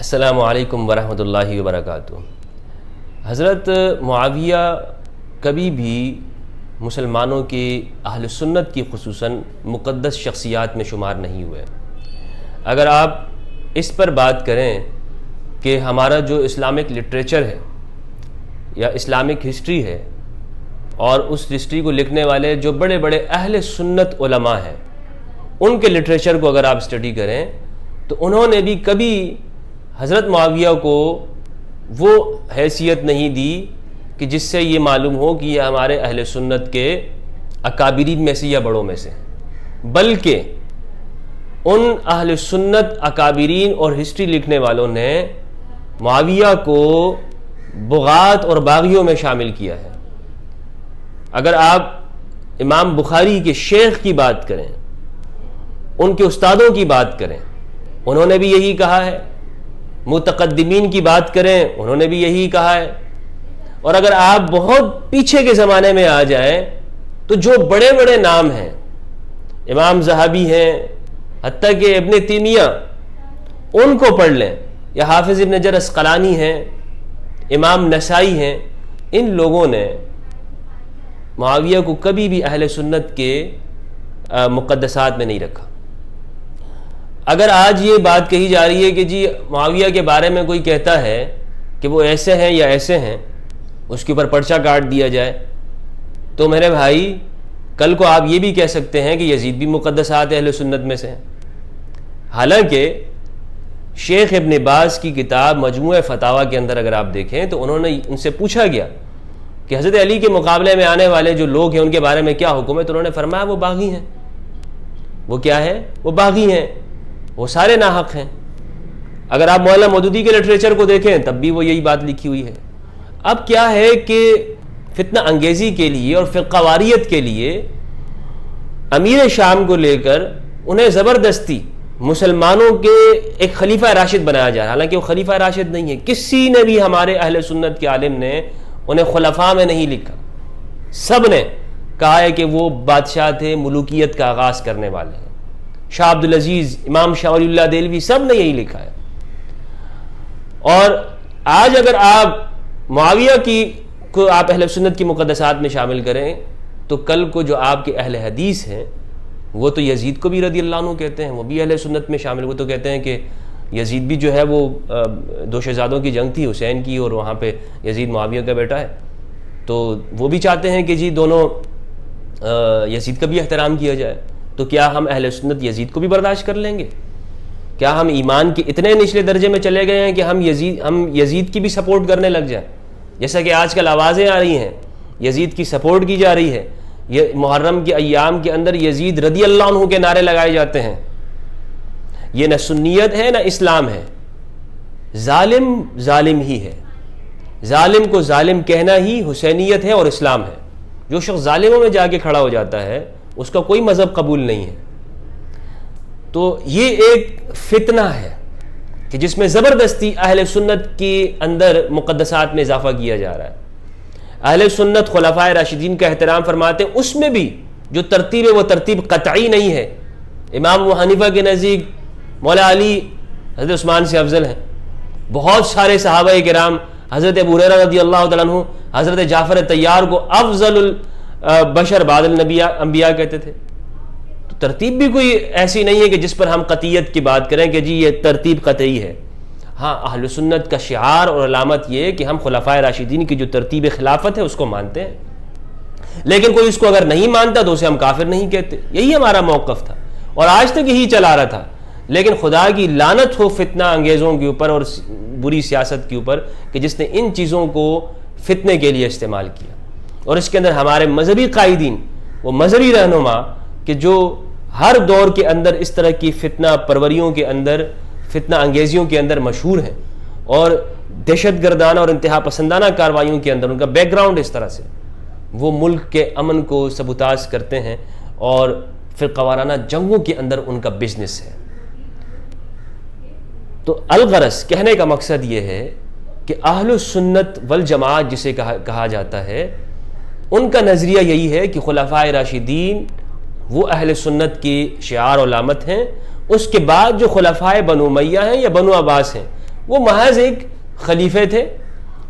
السلام علیکم ورحمۃ اللہ وبرکاتہ۔ حضرت معاویہ کبھی بھی مسلمانوں کے اہل سنت کی خصوصاً مقدس شخصیات میں شمار نہیں ہوئے۔ اگر آپ اس پر بات کریں کہ ہمارا جو اسلامک لٹریچر ہے یا اسلامک ہسٹری ہے اور اس ہسٹری کو لکھنے والے جو بڑے بڑے اہل سنت علماء ہیں ان کے لٹریچر کو اگر آپ اسٹڈی کریں تو انہوں نے بھی کبھی حضرت معاویہ کو وہ حیثیت نہیں دی کہ جس سے یہ معلوم ہو کہ یہ ہمارے اہل سنت کے اکابرین میں سے یا بڑوں میں سے، بلکہ ان اہل سنت اکابرین اور ہسٹری لکھنے والوں نے معاویہ کو بغات اور باغیوں میں شامل کیا ہے۔ اگر آپ امام بخاری کے شیخ کی بات کریں، ان کے استادوں کی بات کریں، انہوں نے بھی یہی کہا ہے، متقدمین کی بات کریں انہوں نے بھی یہی کہا ہے، اور اگر آپ بہت پیچھے کے زمانے میں آ جائیں تو جو بڑے بڑے نام ہیں، امام ذہبی ہیں، حتیٰ کہ ابن تیمیہ، ان کو پڑھ لیں، یا حافظ ابن حجر عسقلانی ہیں، امام نسائی ہیں، ان لوگوں نے معاویہ کو کبھی بھی اہل سنت کے مقدسات میں نہیں رکھا۔ اگر آج یہ بات کہی جا رہی ہے کہ جی معاویہ کے بارے میں کوئی کہتا ہے کہ وہ ایسے ہیں یا ایسے ہیں، اس کے اوپر پرچہ کاٹ دیا جائے، تو میرے بھائی کل کو آپ یہ بھی کہہ سکتے ہیں کہ یزید بھی مقدسات اہل سنت میں سے ہیں۔ حالانکہ شیخ ابن باز کی کتاب مجموع فتاویٰ کے اندر اگر آپ دیکھیں تو انہوں نے ان سے پوچھا گیا کہ حضرت علی کے مقابلے میں آنے والے جو لوگ ہیں ان کے بارے میں کیا حکم ہے، تو انہوں نے فرمایا وہ باغی ہیں۔ وہ کیا ہے؟ وہ باغی ہیں، وہ سارے ناحق ہیں۔ اگر آپ مولانا مودودی کے لٹریچر کو دیکھیں تب بھی وہ یہی بات لکھی ہوئی ہے۔ اب کیا ہے کہ فتنہ انگیزی کے لیے اور فرقہ واریت کے لیے امیر شام کو لے کر انہیں زبردستی مسلمانوں کے ایک خلیفہ راشد بنایا جا رہا ہے، حالانکہ وہ خلیفہ راشد نہیں ہے۔ کسی نے بھی ہمارے اہل سنت کے عالم نے انہیں خلفاء میں نہیں لکھا، سب نے کہا ہے کہ وہ بادشاہ تھے، ملوکیت کا آغاز کرنے والے ہیں۔ شاہ عبدالعزیز، امام شاہ ولی اللہ دہلوی، سب نے یہی لکھا ہے۔ اور آج اگر آپ معاویہ کو آپ اہل سنت کی مقدسات میں شامل کریں تو کل کو جو آپ کے اہل حدیث ہیں وہ تو یزید کو بھی رضی اللہ عنہ کہتے ہیں، وہ بھی اہل سنت میں شامل، وہ تو کہتے ہیں کہ یزید بھی جو ہے وہ دو شہزادوں کی جنگ تھی، حسین کی، اور وہاں پہ یزید معاویہ کا بیٹا ہے، تو وہ بھی چاہتے ہیں کہ جی دونوں یزید کا بھی احترام کیا جائے۔ تو کیا ہم اہل سنت یزید کو بھی برداشت کر لیں گے؟ کیا ہم ایمان کے اتنے نچلے درجے میں چلے گئے ہیں کہ ہم یزید کی بھی سپورٹ کرنے لگ جائیں؟ جیسا کہ آج کل آوازیں آ رہی ہیں یزید کی سپورٹ کی جا رہی ہے، یہ محرم کے ایام کے اندر یزید رضی اللہ عنہ کے نعرے لگائے جاتے ہیں۔ یہ نہ سنیت ہے نہ اسلام ہے، ظالم ظالم ہی ہے، ظالم کو ظالم کہنا ہی حسینیت ہے اور اسلام ہے۔ جو شخص ظالموں میں جا کے کھڑا ہو جاتا ہے اس کا کوئی مذہب قبول نہیں ہے۔ تو یہ ایک فتنہ ہے کہ جس میں زبردستی اہل سنت کے اندر مقدسات میں اضافہ کیا جا رہا ہے۔ اہل سنت خلفائے راشدین کا احترام فرماتے ہیں، اس میں بھی جو ترتیب ہے وہ ترتیب قطعی نہیں ہے۔ امام ابو حنیفہ کے نزدیک مولا علی حضرت عثمان سے افضل ہیں، بہت سارے صحابہ کرام حضرت ابو ہریرہ رضی اللہ تعالیٰ عنہ حضرت جعفر طیار کو افضل بشر بعد انبیاء کہتے تھے۔ تو ترتیب بھی کوئی ایسی نہیں ہے کہ جس پر ہم قطعیت کی بات کریں کہ جی یہ ترتیب قطعی ہے۔ ہاں، اہل سنت کا شعار اور علامت یہ ہے کہ ہم خلفائے راشدین کی جو ترتیب خلافت ہے اس کو مانتے ہیں، لیکن کوئی اس کو اگر نہیں مانتا تو اسے ہم کافر نہیں کہتے۔ یہی ہمارا موقف تھا اور آج تک یہی چلا رہا تھا۔ لیکن خدا کی لعنت ہو فتنہ انگیزوں کے اوپر اور بری سیاست کے اوپر کہ جس نے ان چیزوں کو فتنے کے لیے استعمال کیا۔ اور اس کے اندر ہمارے مذہبی قائدین، وہ مذہبی رہنما کہ جو ہر دور کے اندر اس طرح کی فتنہ پروریوں کے اندر، فتنہ انگیزیوں کے اندر مشہور ہیں، اور دہشت گردانہ اور انتہا پسندانہ کارروائیوں کے اندر ان کا بیک گراؤنڈ اس طرح سے وہ ملک کے امن کو سبوتاژ کرتے ہیں اور فرقہ وارانہ جنگوں کے اندر ان کا بزنس ہے۔ تو الغرض کہنے کا مقصد یہ ہے کہ اہل سنت والجماعت جسے کہا جاتا ہے، ان کا نظریہ یہی ہے کہ خلفائے راشدین وہ اہل سنت کی شعار و علامت ہیں، اس کے بعد جو خلفائے بنو امیہ ہیں یا بنو عباس ہیں وہ محض ایک خلیفے تھے،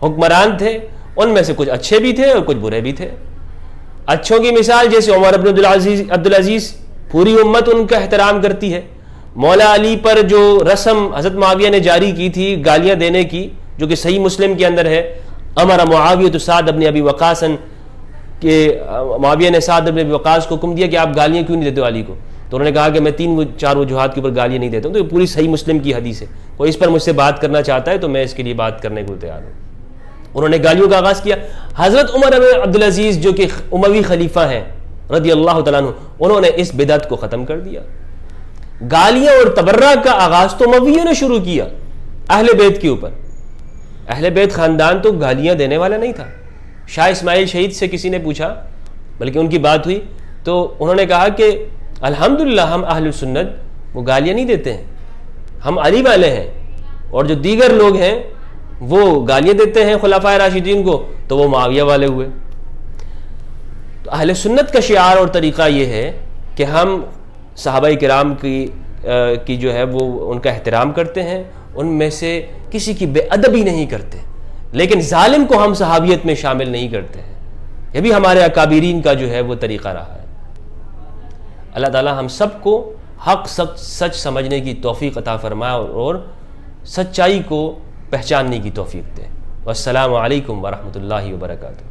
حکمران تھے، ان میں سے کچھ اچھے بھی تھے اور کچھ برے بھی تھے۔ اچھوں کی مثال جیسے عمر بن عبدالعزیز، پوری امت ان کا احترام کرتی ہے۔ مولا علی پر جو رسم حضرت معاویہ نے جاری کی تھی گالیاں دینے کی، جو کہ صحیح مسلم کے اندر ہے، امر معاویہ سعد بن ابی وقاص، کہ معاویہ نے سعد بن ابی وقاص کو حکم دیا کہ آپ گالیاں کیوں نہیں دیتے علی کو؟ تو انہوں نے کہا کہ میں 3-4 وجوہات کے اوپر گالیاں نہیں دیتا ہوں۔ تو یہ پوری صحیح مسلم کی حدیث ہے، کوئی اس پر مجھ سے بات کرنا چاہتا ہے تو میں اس کے لیے بات کرنے کو تیار ہوں۔ انہوں نے گالیوں کا آغاز کیا۔ حضرت عمر بن عبدالعزیز جو کہ اموی خلیفہ ہیں رضی اللہ تعالیٰ عنہ، انہوں نے اس بدعت کو ختم کر دیا۔ گالیاں اور تبرہ کا آغاز تو امویوں نے شروع کیا اہل بیت کے اوپر۔ اہل بیت خاندان تو گالیاں دینے والا نہیں تھا۔ شاہ اسماعیل شہید سے کسی نے پوچھا، بلکہ ان کی بات ہوئی، تو انہوں نے کہا کہ الحمدللہ ہم اہل سنت وہ گالیاں نہیں دیتے ہیں، ہم علی والے ہیں، اور جو دیگر لوگ ہیں وہ گالیاں دیتے ہیں خلفائے راشدین کو، تو وہ معاویہ والے ہوئے۔ تو اہل سنت کا شعار اور طریقہ یہ ہے کہ ہم صحابہ کرام کی جو ہے وہ ان کا احترام کرتے ہیں، ان میں سے کسی کی بے ادبی نہیں کرتے، لیکن ظالم کو ہم صحابیت میں شامل نہیں کرتے ہیں۔ یہ بھی ہمارے اکابرین کا جو ہے وہ طریقہ رہا ہے۔ اللہ تعالی ہم سب کو حق سچ سمجھنے کی توفیق عطا فرمائے اور سچائی کو پہچاننے کی توفیق دے۔ والسلام علیکم ورحمۃ اللہ وبرکاتہ۔